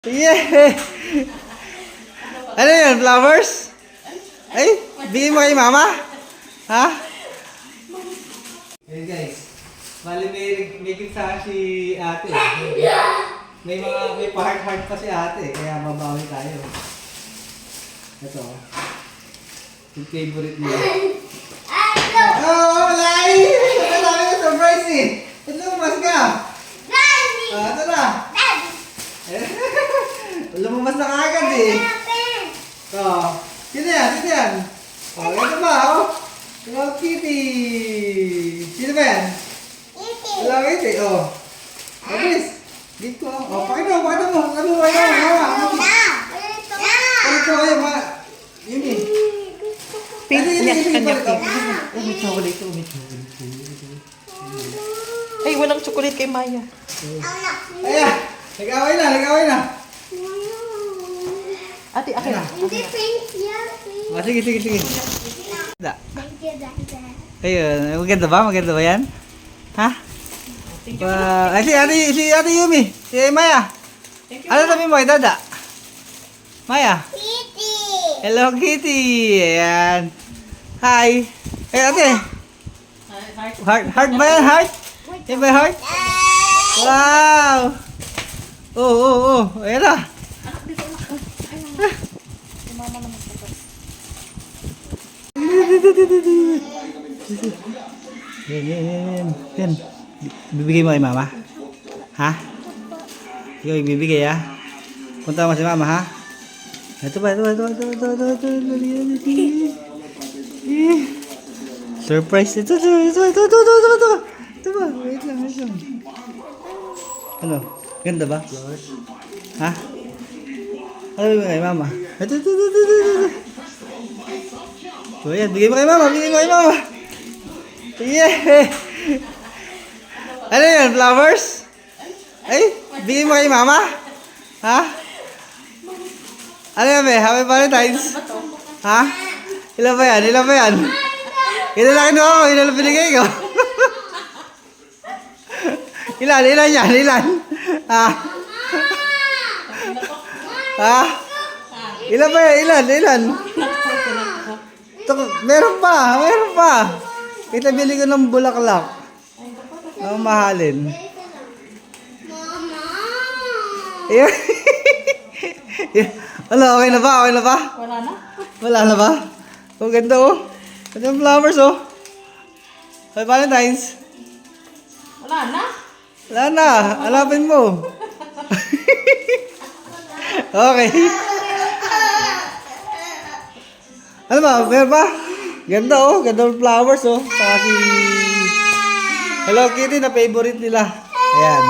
Yeah! Ano yun? Flowers? Ay, bigyan mo kay mama? Ha? Hey guys, bali may sa si ate. May pa-heart pa si ate, kaya mabawi tayo. Ito. Yung favorite niya. Oh, malay! Ito dami na surprise eh! Ito, mas ka! Ito na! Lumabas na kagad eh. Sino yan? Sino yan? Ito ba? Hello Kitty. Sino ba yan? Hello Kitty. Mabilis. Dito. Pakita mo. Pakita mo. Pakita mo. Pakita mo kayo. Yun eh. Kanya. May chocolate. Ay, walang chocolate kay Maya. Ayan. Nag-away na. Ate, akin na. Sige. Da. Ayun. Maganda ba yan? Ha? Ay, si Ate Yumi. Si Maya. Ano sabi mo kay Dada? Maya. Kitty! Hello Kitty. Ayan. Hi. Eh, ate. Heart ba yan? Heart? Yan ba heart? Wow. Oh. Ayan na. Yan. Bibigay mo kay mama? Ha? Ikaw ibibigay ha? Punta mo si mama ha? Ito ba? Surprise. Ito ba? Wait lang. Ano? Ganda ba? Ha? Ano bibigay mo kay mama? Ito. So yan, bigay mo kay mama. Yeah! Ano yan? Flowers? Ay, bigay mo kay mama? Ha? Ano yan be? Happy Valentine's? Ha? Ilan ba yan? Ilan lang kinuha ko? Ilan lang binigay ko? Ilan yan? Ha? Ha? Ilan ba yan? Ilan? Meron pa. Kita bili ko ng bulaklak. Ang mahalin. Ayan. Okay na ba? Wala na ba? Oh, ganda oh. Ganda yung flowers oh. Happy Valentine's. Wala na. Alapin mo. Okay. Ano ba? Meron ba? Ganda oh. Ganda yung flowers oh. Saka si Hello Kitty na favorite nila. Ayan.